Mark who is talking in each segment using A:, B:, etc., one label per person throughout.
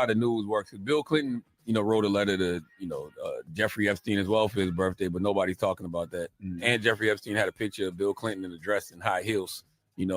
A: how the news works. Bill Clinton, wrote a letter to, Jeffrey Epstein as well for his birthday, but nobody's talking about that. And Jeffrey Epstein had a picture of Bill Clinton in a dress and high heels, in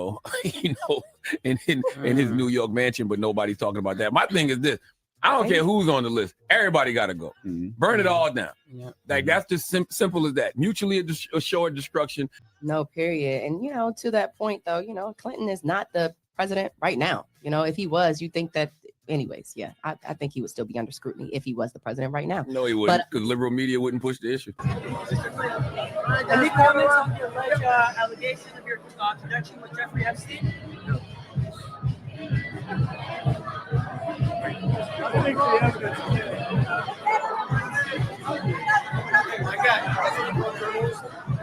A: his New York mansion, but nobody's talking about that. My thing is this. I don't care who's on the list. Everybody got to go. Burn it all down. Yeah. Like, that's just simple as that. Mutually assured destruction.
B: No, period. And, to that point, though, Clinton is not the president right now. If he was, you think that, anyways, yeah, I think he would still be under scrutiny if he was the president right now.
A: No, he wouldn't, because liberal media wouldn't push the issue.
C: Any comments on the alleged allegation of your connection with Jeffrey Epstein? No.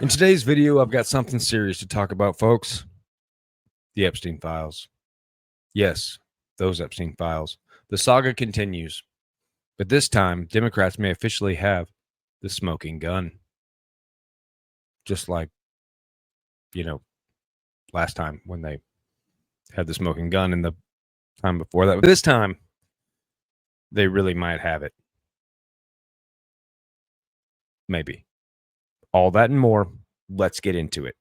D: In today's video, I've got something serious to talk about, folks. The Epstein files. Yes, those Epstein files. The saga continues. But this time, Democrats may officially have the smoking gun. Just like, last time when they had the smoking gun and the time before that. But this time, they really might have it. Maybe. All that and more. Let's get into it.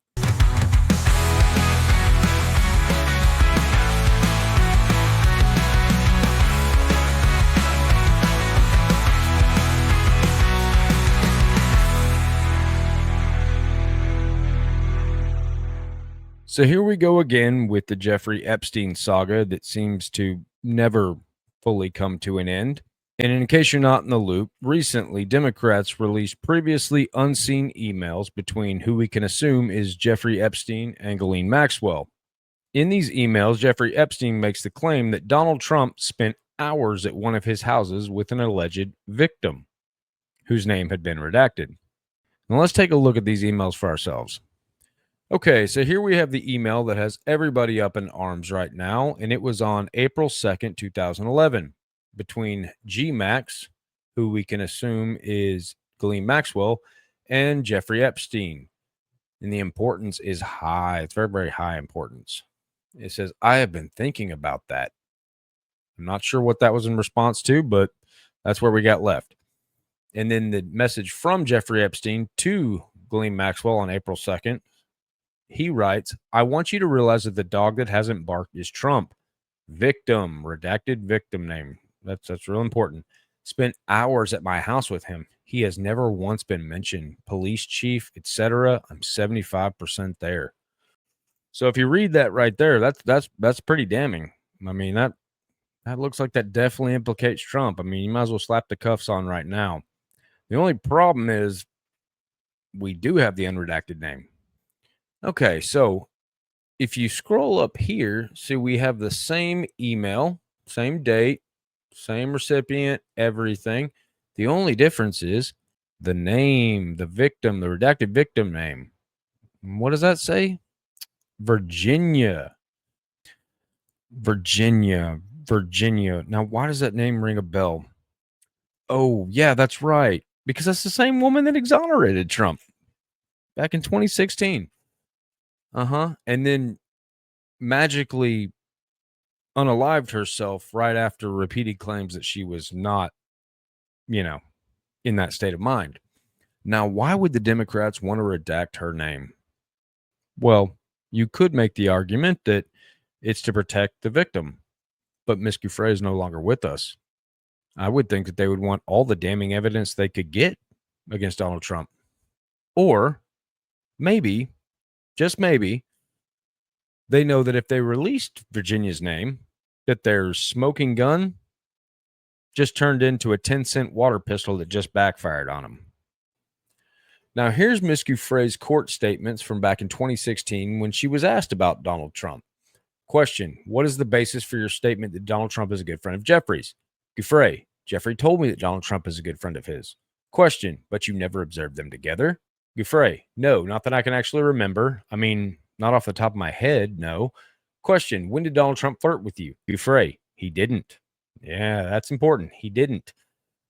D: So here we go again with the Jeffrey Epstein saga that seems to never fully come to an end. And in case you're not in the loop, recently Democrats released previously unseen emails between who we can assume is Jeffrey Epstein and Ghislaine Maxwell. In these emails, Jeffrey Epstein makes the claim that Donald Trump spent hours at one of his houses with an alleged victim, whose name had been redacted. Now let's take a look at these emails for ourselves. Okay, so here we have the email that has everybody up in arms right now, and it was on April 2nd, 2011, between G. Max, who we can assume is Ghislaine Maxwell, and Jeffrey Epstein. And the importance is high. It's very, very high importance. It says, I have been thinking about that. I'm not sure what that was in response to, but that's where we got left. And then the message from Jeffrey Epstein to Ghislaine Maxwell on April 2nd, he writes, I want you to realize that the dog that hasn't barked is Trump. Victim, redacted victim name. That's real important. Spent hours at my house with him. He has never once been mentioned. Police chief, etc. I'm 75% there. So if you read that right there, that's pretty damning. I mean, that looks like that definitely implicates Trump. I mean, you might as well slap the cuffs on right now. The only problem is we do have the unredacted name. Okay, so if you scroll up here, see we have the same email, same date, same recipient, everything. The only difference is the name, the victim, the redacted victim name. What does that say? Virginia. Now, why does that name ring a bell? Oh, yeah, that's right. Because that's the same woman that exonerated Trump back in 2016. And then magically unalived herself right after repeated claims that she was not, in that state of mind. Now, why would the Democrats want to redact her name? Well, you could make the argument that it's to protect the victim, but Ms. Giuffre is no longer with us. I would think that they would want all the damning evidence they could get against Donald Trump. Or maybe, just maybe, they know that if they released Virginia's name, that their smoking gun just turned into a 10-cent water pistol that just backfired on them. Now, here's Ms. Giuffre's court statements from back in 2016 when she was asked about Donald Trump. Question, what is the basis for your statement that Donald Trump is a good friend of Jeffrey's? Giuffre, Jeffrey told me that Donald Trump is a good friend of his. Question, but you never observed them together? Giuffre, no, not that I can actually remember. I mean, not off the top of my head, no. Question, when did Donald Trump flirt with you? Giuffre, he didn't. Yeah, that's important. He didn't.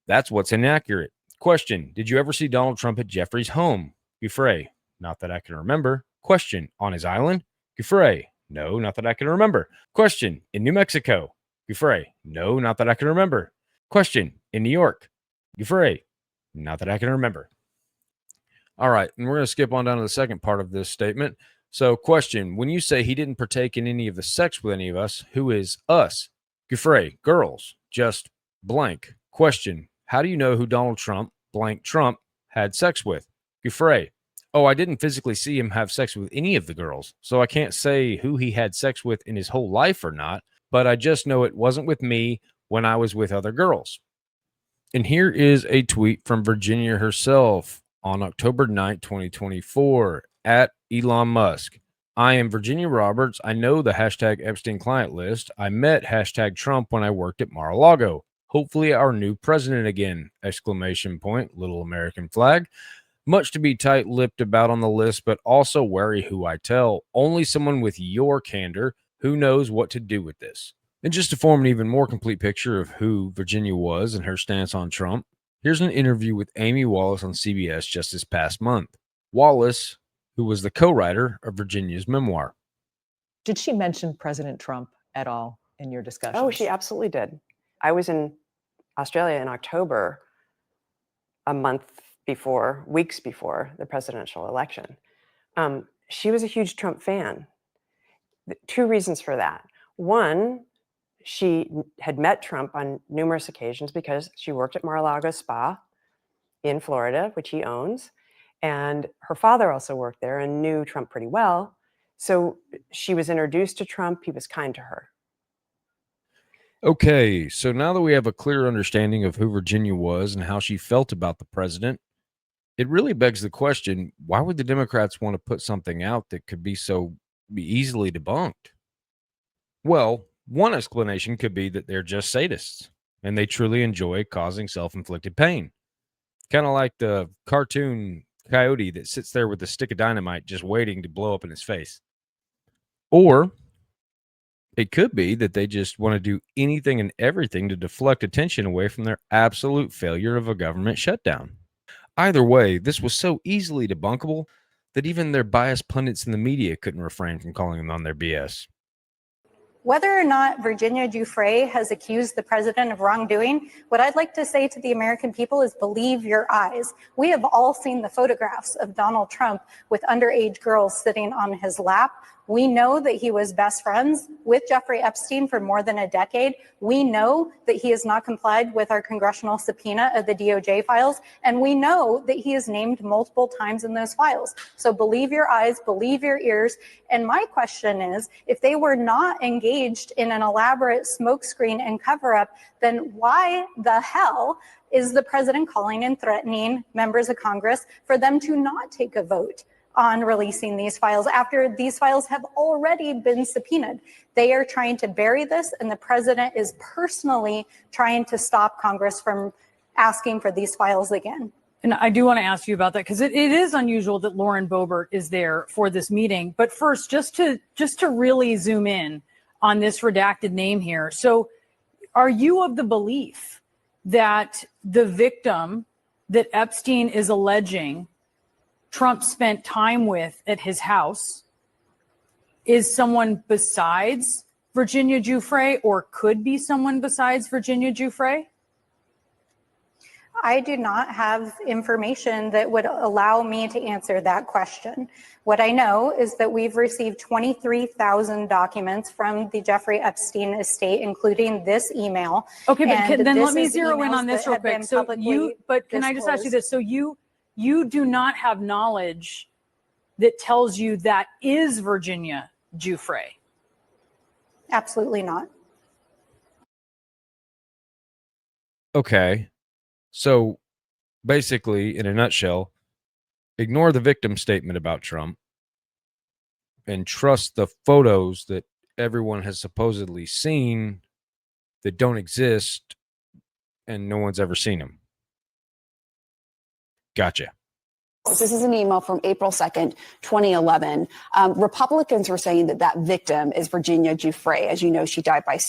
D: That's what's inaccurate. Question, did you ever see Donald Trump at Jeffrey's home? Giuffre, not that I can remember. Question, on his island? Giuffre, no, not that I can remember. Question, in New Mexico? Giuffre, no, not that I can remember. Question, in New York. Giuffre, not that I can remember. All right, and we're going to skip on down to the second part of this statement. So, question, when you say he didn't partake in any of the sex with any of us, who is us? Giuffre, girls, just blank. Question, how do you know who Donald Trump, blank Trump, had sex with? Giuffre, oh, I didn't physically see him have sex with any of the girls, so I can't say who he had sex with in his whole life or not, but I just know it wasn't with me when I was with other girls. And here is a tweet from Virginia herself on October 9th, 2024, at Elon Musk. I am Virginia Roberts. I know the hashtag Epstein client list. I met hashtag Trump when I worked at Mar-a-Lago. Hopefully our new president again, exclamation point, little American flag. Much to be tight-lipped about on the list, but also wary who I tell. Only someone with your candor who knows what to do with this. And just to form an even more complete picture of who Virginia was and her stance on Trump, here's an interview with Amy Wallace on CBS just this past month. Wallace, who was the co-writer of Virginia's memoir.
E: Did she mention President Trump at all in your discussion?
F: Oh, she absolutely did. I was in Australia in October, a month before, weeks before the presidential election. She was a huge Trump fan. Two reasons for that. One, she had met Trump on numerous occasions because she worked at Mar-a-Lago Spa in Florida, which he owns. And her father also worked there and knew Trump pretty well. So she was introduced to Trump. He was kind to her.
D: Okay, so now that we have a clear understanding of who Virginia was and how she felt about the president, it really begs the question, why would the Democrats want to put something out that could be so easily debunked? Well, one explanation could be that they're just sadists and they truly enjoy causing self-inflicted pain. Kind of like the cartoon coyote that sits there with a stick of dynamite just waiting to blow up in his face. Or it could be that they just want to do anything and everything to deflect attention away from their absolute failure of a government shutdown. Either way, this was so easily debunkable that even their biased pundits in the media couldn't refrain from calling them on their BS.
G: Whether or not Virginia Giuffre has accused the president of wrongdoing, what I'd like to say to the American people is believe your eyes. We have all seen the photographs of Donald Trump with underage girls sitting on his lap. We know that he was best friends with Jeffrey Epstein for more than a decade. We know that he has not complied with our congressional subpoena of the DOJ files, and we know that he is named multiple times in those files. So believe your eyes, believe your ears. And my question is, if they were not engaged in an elaborate smokescreen and cover-up, then why the hell is the president calling and threatening members of Congress for them to not take a vote on releasing these files after these files have already been subpoenaed? They are trying to bury this, and the president is personally trying to stop Congress from asking for these files again.
H: And I do want to ask you about that because it is unusual that Lauren Boebert is there for this meeting. But first, just to really zoom in on this redacted name here. So are you of the belief that the victim that Epstein is alleging Trump spent time with at his house is someone besides Virginia Giuffre, or could be someone besides Virginia Giuffre?
G: I do not have information that would allow me to answer that question. What I know is that we've received 23,000 documents from the Jeffrey Epstein estate, including this email.
H: Okay, but then let me zero in on this real quick. So can I just ask you this? So you do not have knowledge that tells you that is Virginia Giuffre?
G: Absolutely not.
D: Okay. So basically, in a nutshell, ignore the victim statement about Trump and trust the photos that everyone has supposedly seen that don't exist and no one's ever seen them. Gotcha.
I: This is an email from April 2nd, 2011. Republicans were saying that victim is Virginia Giuffre. As you know, she died by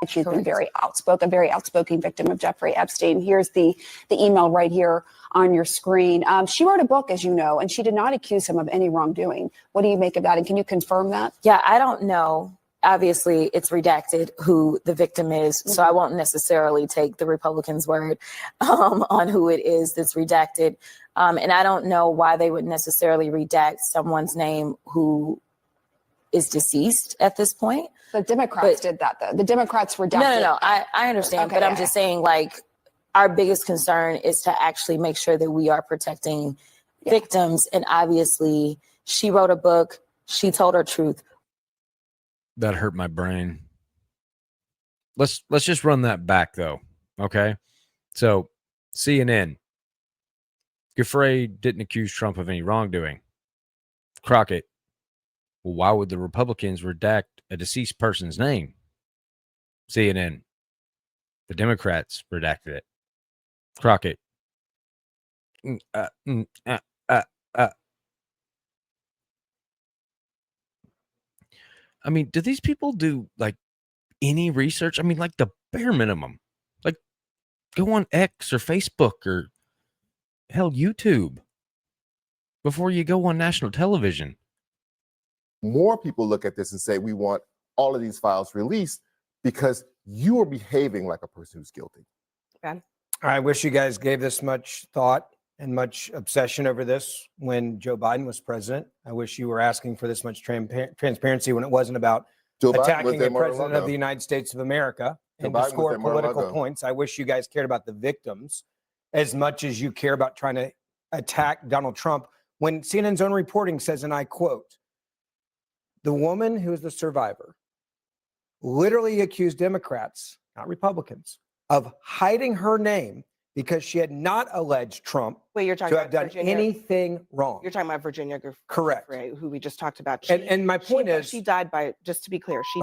I: she's been very outspoken victim of Jeffrey Epstein. Here's the email right here on your screen. She wrote a book, as you know, and she did not accuse him of any wrongdoing. What do you make of that? And can you confirm that?
J: Yeah, I don't know obviously it's redacted who the victim is. So I won't necessarily take the Republicans' word on who it is that's redacted. And I don't know why they would necessarily redact someone's name who is deceased at this point.
I: The Democrats did that, though. The Democrats redacted.
J: No. I understand.
I: Okay,
J: but I'm
I: yeah.
J: just saying, like, our biggest concern is to actually make sure that we are protecting victims. And obviously, she wrote a book. She told her truth.
D: That hurt my brain. Let's just run that back, though. Okay. So CNN. Giuffre didn't accuse Trump of any wrongdoing. Crockett. Well, why would the Republicans redact a deceased person's name? CNN. The Democrats redacted it. Crockett. I mean, do these people do like any research? I mean, like the bare minimum. Like go on X or Facebook or hell, YouTube before you go on national television.
K: More people look at this and say, we want all of these files released because you are behaving like a person who's guilty.
F: Ben?
L: I wish you guys gave this much thought and much obsession over this when Joe Biden was president. I wish you were asking for this much transparency when it wasn't about attacking the president of the United States of America and to score political points. I wish you guys cared about the victims as much as you care about trying to attack Donald Trump. When CNN's own reporting says, and I quote, the woman who is the survivor literally accused Democrats, not Republicans, of hiding her name because she had not alleged Trump
F: to
L: have done anything wrong.
F: You're talking about Virginia Giuffre,
L: correct?
F: Who we just talked about.
L: And my point is,
F: she died by. Just to be clear, she.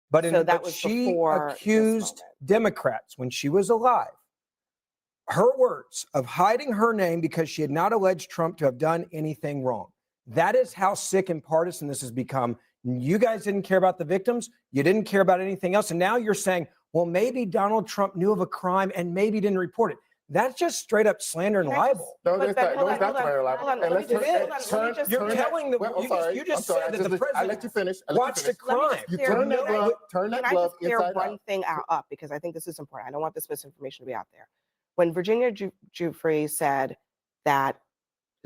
L: But
F: she
L: accused Democrats when she was alive. Her words of hiding her name because she had not alleged Trump to have done anything wrong. That is how sick and partisan this has become. You guys didn't care about the victims. You didn't care about anything else. And now you're saying, well, maybe Donald Trump knew of a crime and maybe didn't report it. That's just straight up slander and libel.
K: No, it's not slander and libel.
L: You're telling the you just said that the president
K: I let you finish.
L: watched a crime.
K: You turn that glove
F: Can I just clear
K: inside
F: one
K: out.
F: thing up because I think this is important. I don't want this misinformation to be out there. When Virginia Giuffre said that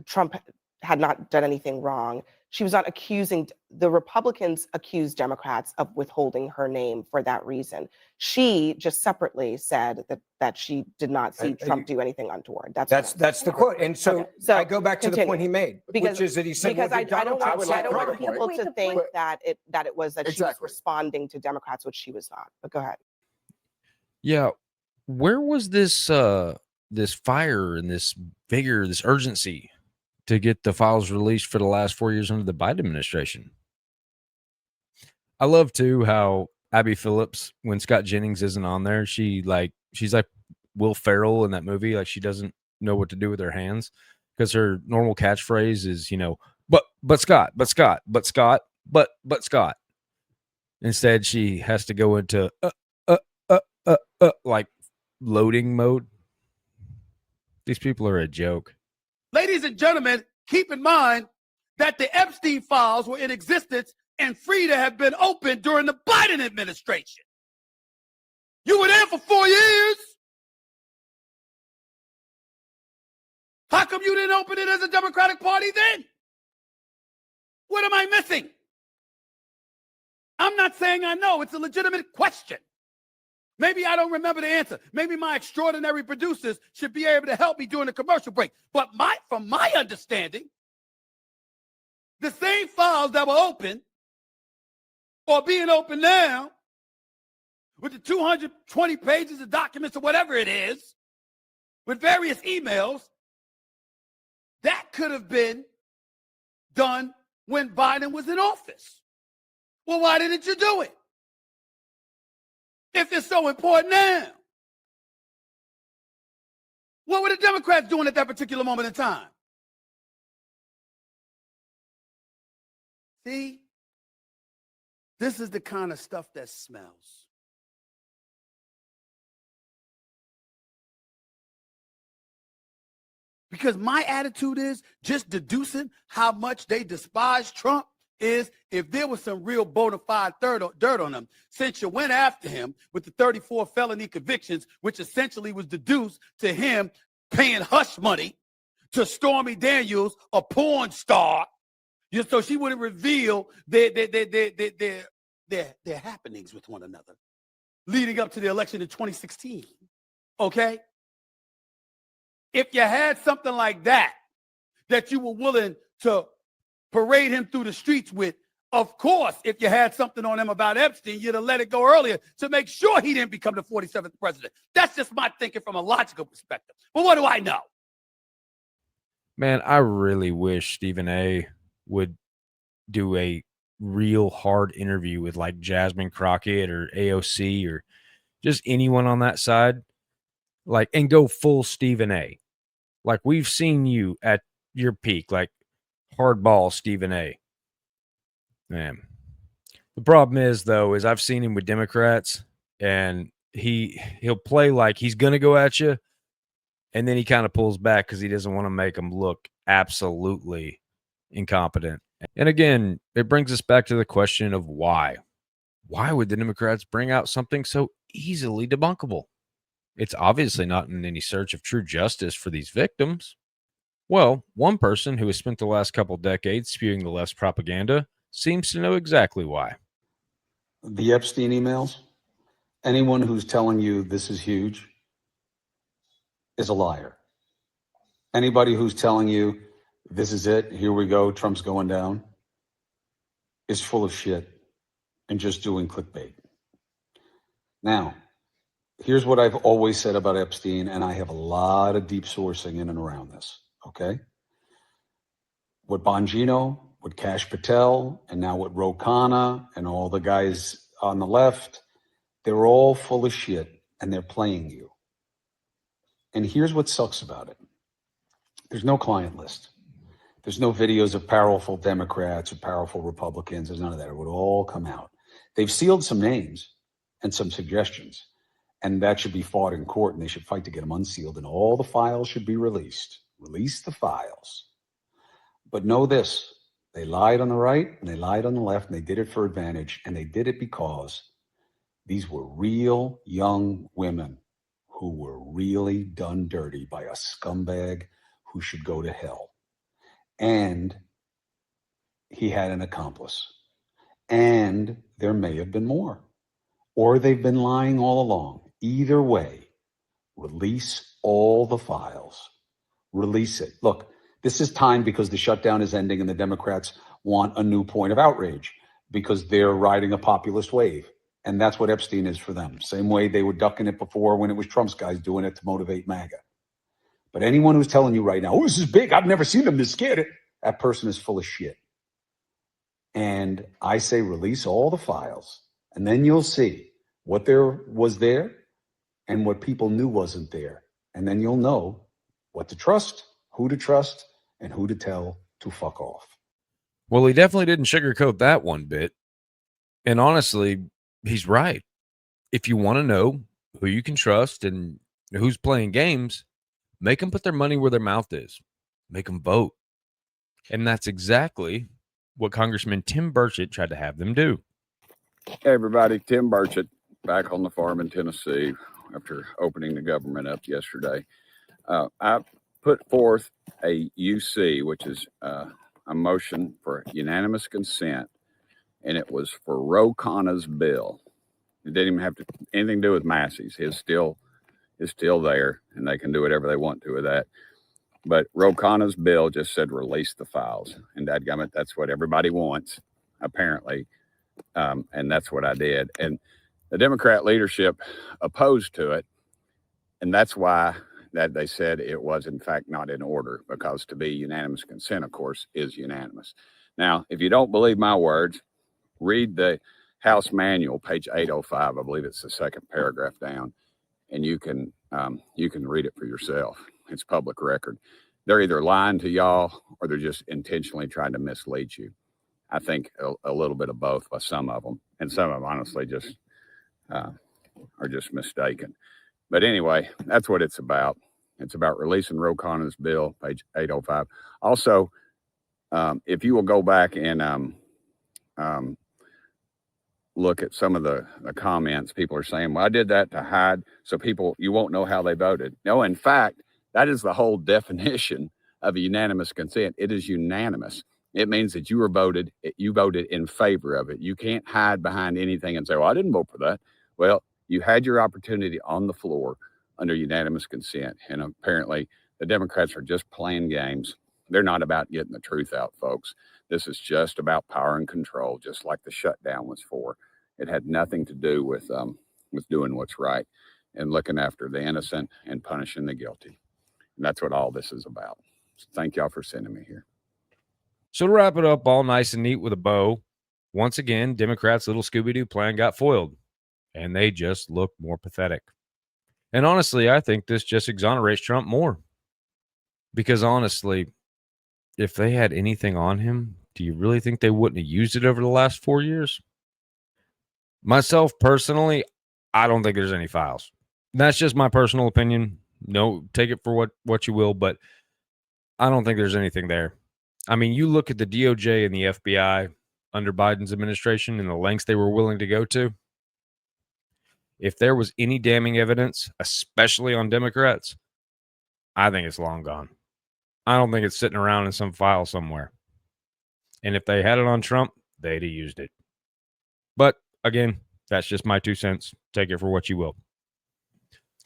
F: Trump had not done anything wrong, she was not accusing, the Republicans accused Democrats of withholding her name for that reason. She just separately said that she did not see Trump do anything untoward. That's
L: the quote. And so I go back to the point he made,
F: because,
L: which is that he said,
F: because I don't want people
L: right?
F: to think that she was responding to Democrats, which she was not. But go ahead.
D: Yeah. Where was this this fire and this vigor, this urgency to get the files released for the last 4 years under the Biden administration? I love too how Abby Phillips, when Scott Jennings isn't on there, she's like Will Ferrell in that movie. Like she doesn't know what to do with her hands because her normal catchphrase is, but Scott. Instead, she has to go into like loading mode. These people are a joke.
M: Ladies and gentlemen, keep in mind that the Epstein files were in existence and free to have been opened during the Biden administration. You were there for 4 years. How come you didn't open it as a Democratic Party then? What am I missing? I'm not saying I know. It's a legitimate question. Maybe I don't remember the answer. Maybe my extraordinary producers should be able to help me during the commercial break. But from my understanding, the same files that were open or being open now with the 220 pages of documents or whatever it is, with various emails, that could have been done when Biden was in office. Well, why didn't you do it? If it's so important now. What were the Democrats doing at that particular moment in time? See, this is the kind of stuff that smells. Because my attitude is just deducing how much they despise Trump is if there was some real bona fide dirt on him, since you went after him with the 34 felony convictions, which essentially was deduced to him paying hush money to Stormy Daniels, a porn star, so she wouldn't reveal their happenings with one another leading up to the election in 2016. Okay? If you had something like that you were willing to parade him through the streets with, of course, if you had something on him about Epstein, you'd have let it go earlier to make sure he didn't become the 47th president. That's just my thinking from a logical perspective. But what do I know?
D: Man, I really wish Stephen A. would do a real hard interview with like Jasmine Crockett or AOC or just anyone on that side, like, and go full Stephen A. Like, we've seen you at your peak, like hardball Stephen A. Man, the problem is though, is I've seen him with Democrats, and he'll play like he's gonna go at you, and then he kind of pulls back because he doesn't want to make them look absolutely incompetent. And again, it brings us back to the question of why. Why would the Democrats bring out something so easily debunkable? It's obviously not in any search of true justice for these victims. Well, one person who has spent the last couple decades spewing the left's propaganda seems to know exactly why.
N: The Epstein emails, anyone who's telling you this is huge is a liar. Anybody who's telling you this is it, here we go, Trump's going down, is full of shit and just doing clickbait. Now, here's what I've always said about Epstein, and I have a lot of deep sourcing in and around this, okay? What Bongino, what Kash Patel, and now what Ro Khanna and all the guys on the left, they're all full of shit and they're playing you. And here's what sucks about it. There's no client list. There's no videos of powerful Democrats or powerful Republicans. There's none of that. It would all come out. They've sealed some names and some suggestions, and that should be fought in court, and they should fight to get them unsealed, and all the files should be released. Release the files. But know this, they lied on the right and they lied on the left, and they did it for advantage, and they did it because these were real young women who were really done dirty by a scumbag who should go to hell. And he had an accomplice. And there may have been more. Or they've been lying all along. Either way, release all the files. Release it. Look, this is time because the shutdown is ending and the Democrats want a new point of outrage because they're riding a populist wave. And that's what Epstein is for them. Same way they were ducking it before when it was Trump's guys doing it to motivate MAGA. But anyone who's telling you right now, oh, this is big, I've never seen them this scared, that person is full of shit. And I say release all the files, and then you'll see what there was there and what people knew wasn't there. And then you'll know what to trust, and who to tell to fuck off.
D: Well, he definitely didn't sugarcoat that one bit. And honestly, he's right. If you want to know who you can trust and who's playing games, make them put their money where their mouth is. Make them vote. And that's exactly what Congressman Tim Burchett tried to have them do.
O: Hey everybody, Tim Burchett back on the farm in Tennessee after opening the government up yesterday. I put forth a UC, which is a motion for unanimous consent, and it was for Ro Khanna's bill. It didn't even have anything to do with Massey's. His still there, and they can do whatever they want to with that. But Ro Khanna's bill just said release the files, and dadgummit, that's what everybody wants, apparently, and that's what I did. And the Democrat leadership opposed to it, and that's why that they said it was in fact not in order, because to be unanimous consent, of course, is unanimous. Now, if you don't believe my words, read the House manual, page 805. I believe it's the second paragraph down, and you can read it for yourself. It's public record. They're either lying to y'all or they're just intentionally trying to mislead you. I think a little bit of both by some of them, and some of them honestly just are just mistaken. But anyway, that's what it's about. It's about releasing Ro Khanna's bill, page 805. Also, if you will go back and look at some of the comments, people are saying, well, I did that to hide so you won't know how they voted. No, in fact, that is the whole definition of a unanimous consent. It is unanimous. It means that you voted in favor of it. You can't hide behind anything and say, well, I didn't vote for that. Well, you had your opportunity on the floor under unanimous consent. And apparently the Democrats are just playing games. They're not about getting the truth out, folks. This is just about power and control, just like the shutdown was for. It had nothing to do with doing what's right and looking after the innocent and punishing the guilty. And that's what all this is about. So thank y'all for sending me here.
D: So to wrap it up all nice and neat with a bow, once again, Democrats' little Scooby-Doo plan got foiled, and they just look more pathetic. And honestly, I think this just exonerates Trump more. Because honestly, if they had anything on him, do you really think they wouldn't have used it over the last 4 years? Myself, personally, I don't think there's any files. That's just my personal opinion. No, take it for what you will, but I don't think there's anything there. I mean, you look at the DOJ and the FBI under Biden's administration and the lengths they were willing to go to. If there was any damning evidence, especially on Democrats, I think it's long gone. I don't think it's sitting around in some file somewhere. And if they had it on Trump, they'd have used it. But again, that's just my 2 cents. Take it for what you will.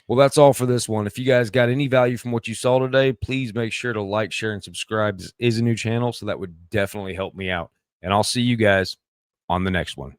D: Well, that's all for this one. If you guys got any value from what you saw today, please make sure to like, share, and subscribe. This is a new channel, so that would definitely help me out. And I'll see you guys on the next one.